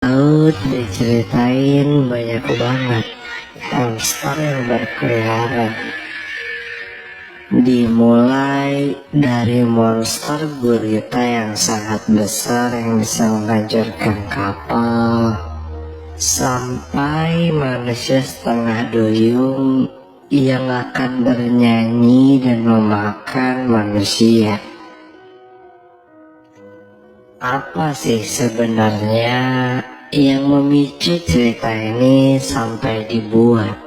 Laut diceritain banyak banget monster yang berkeliaran. Dimulai dari monster gurita yang sangat besar yang bisa menghancurkan kapal, sampai manusia setengah duyung yang akan bernyanyi dan memakan manusia. Apa sih sebenarnya yang memicu cerita ini sampai dibuat?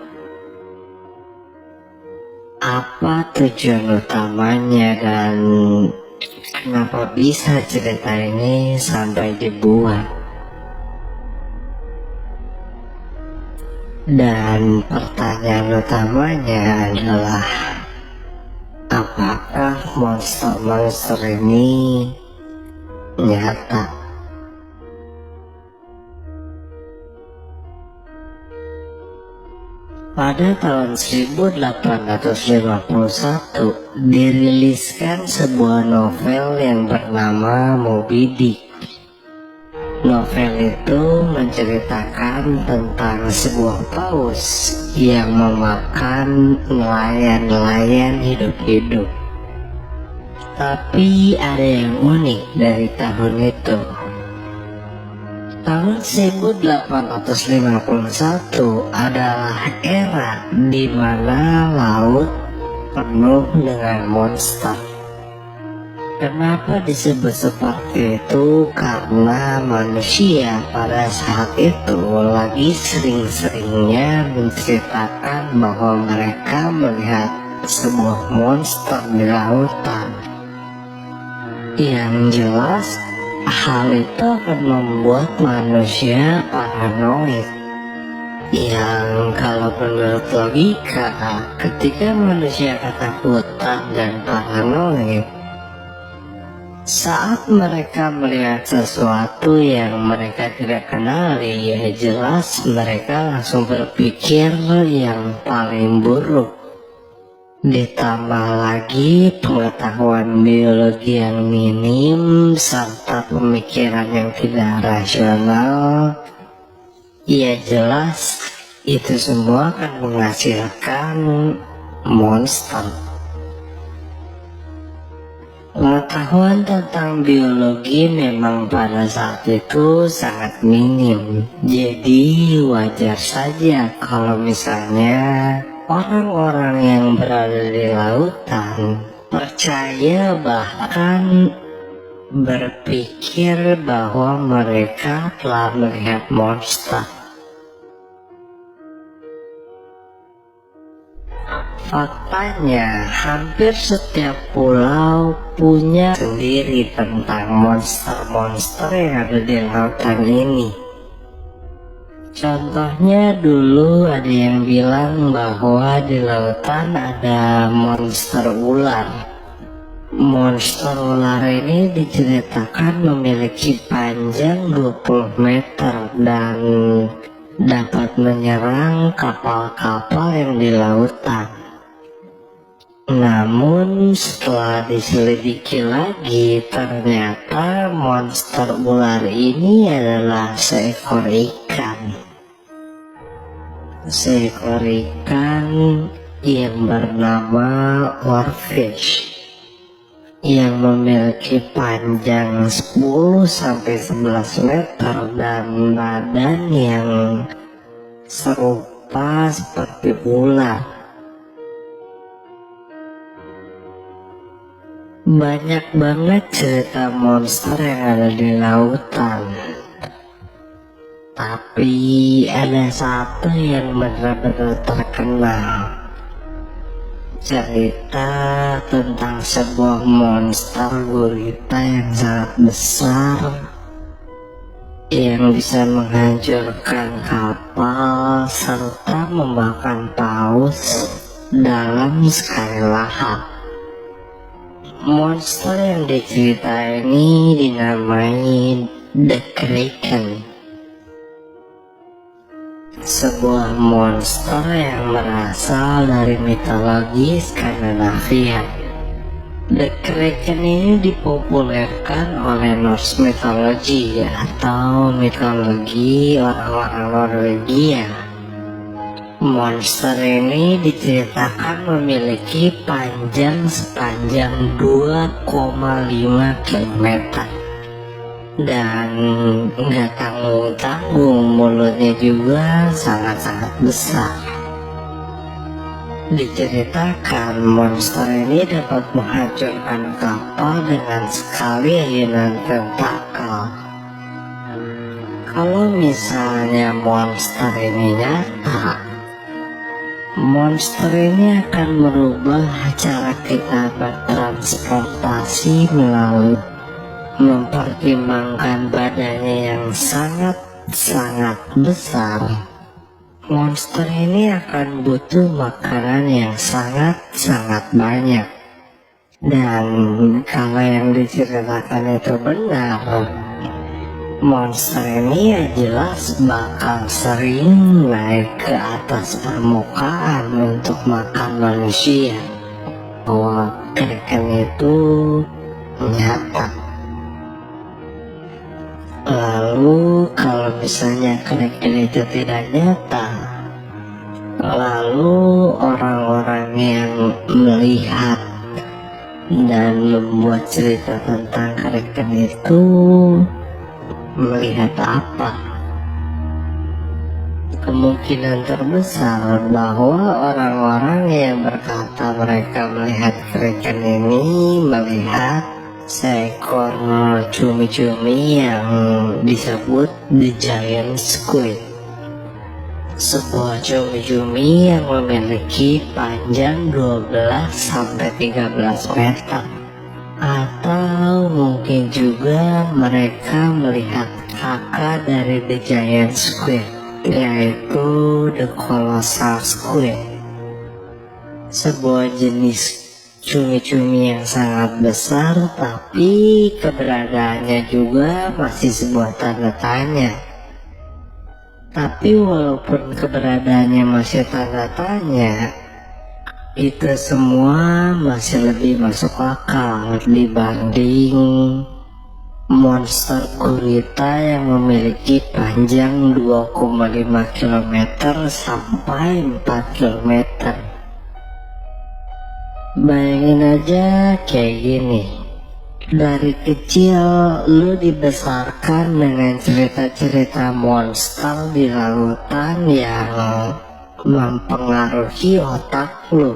Apa tujuan utamanya dan kenapa bisa cerita ini sampai dibuat? Dan pertanyaan utamanya adalah, apakah monster-monster ini nyata? Pada tahun 1851 diriliskan sebuah novel yang bernama Moby Dick. Novel itu menceritakan tentang sebuah paus yang memakan nelayan-nelayan hidup-hidup. Tapi ada yang unik dari tahun itu. Tahun 1851 adalah era di mana laut penuh dengan monster. Kenapa disebut seperti itu? Karena manusia pada saat itu lagi sering-seringnya menceritakan bahwa mereka melihat sebuah monster di lautan. Yang jelas, hal itu akan membuat manusia paranoid. Yang kalau menurut logika, ketika manusia ketakutan dan paranoid, saat mereka melihat sesuatu yang mereka tidak kenali, ya jelas mereka langsung berpikir yang paling buruk. Ditambah lagi pengetahuan biologi yang minim serta pemikiran yang tidak rasional, ya jelas itu semua akan menghasilkan monster. Pengetahuan tentang biologi memang pada saat itu sangat minim, jadi wajar saja kalau misalnya orang-orang yang berada di lautan percaya bahkan berpikir bahwa mereka telah melihat monster. Faktanya, hampir setiap pulau punya sendiri tentang monster-monster yang ada di lautan ini. Contohnya dulu ada yang bilang bahwa di lautan ada monster ular. Monster ular ini diceritakan memiliki panjang 20 meter dan dapat menyerang kapal-kapal yang di lautan. Namun setelah diselidiki lagi, ternyata monster ular ini adalah seekor ikan. Seekor ikan yang bernama oarfish, yang memiliki panjang 10-11 meter dan badan yang serupa seperti ular. Banyak banget cerita monster yang ada di lautan, tapi ada satu yang benar-benar terkenal. Cerita tentang sebuah monster gurita yang sangat besar yang bisa menghancurkan kapal serta memakan paus dalam sekali lahap. Monster yang diceritain ini dinamai The Kraken, sebuah monster yang berasal dari mitologi Skandinavia. The Kraken ini dipopulerkan oleh Norse mythology atau mitologi orang-orang Norwegia. Monster ini diceritakan memiliki panjang sepanjang 2,5 km dan nggak tanggung-tanggung, mulutnya juga sangat-sangat besar. Diceritakan monster ini dapat menghancurkan kapal dengan sekali ayunan tentakel. Kalau misalnya monster ini nyata, monster ini akan merubah cara kita bertransportasi melalui mempertimbangkan badannya yang sangat-sangat besar. Monster ini akan butuh makanan yang sangat-sangat banyak. Dan kalau yang diceritakan itu benar, monster ini ya jelas bakal sering naik ke atas permukaan untuk makan manusia. Bahwa Kraken itu nyata. Lalu kalau misalnya Kraken itu tidak nyata, lalu orang-orang yang melihat dan membuat cerita tentang Kraken itu melihat apa? Kemungkinan terbesar bahwa orang-orang yang berkata mereka melihat Kraken ini melihat seekor cumi-cumi yang disebut The Giant Squid, sebuah cumi-cumi yang memiliki panjang 12-13 meter. Atau mungkin juga mereka melihat kakak dari The Giant Squid, yaitu The Colossal Squid, sebuah jenis cumi-cumi yang sangat besar, tapi keberadaannya juga masih sebuah tanda tanya. Tapi walaupun keberadaannya masih tanda tanya, itu semua masih lebih masuk akal dibanding monster gurita yang memiliki panjang 2,5 km sampai 4 km. Bayangin aja kayak gini, dari kecil lu dibesarkan dengan cerita-cerita monster di lautan yang mempengaruhi otak lu,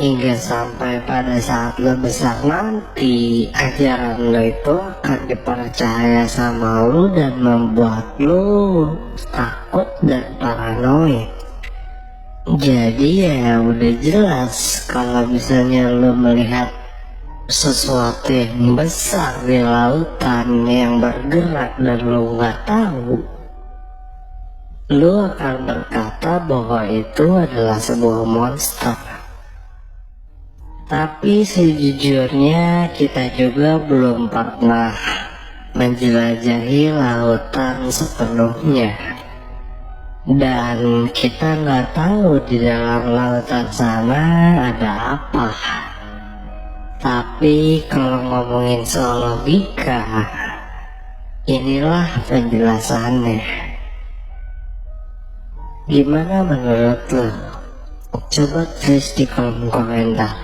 hingga sampai pada saat lu besar nanti ajaran lu itu akan dipercaya sama lu dan membuat lu takut dan paranoid. Jadi ya udah jelas kalau misalnya lu melihat sesuatu yang besar di lautan yang bergerak dan lu nggak tahu, lu akan berkata bahwa itu adalah sebuah monster. Tapi sejujurnya kita juga belum pernah menjelajahi lautan sepenuhnya. Dan kita nggak tahu di dalam lautan sana ada apa. Tapi kalau ngomongin soal logika, inilah penjelasannya. Gimana menurut lo? Coba tulis di kolom komentar.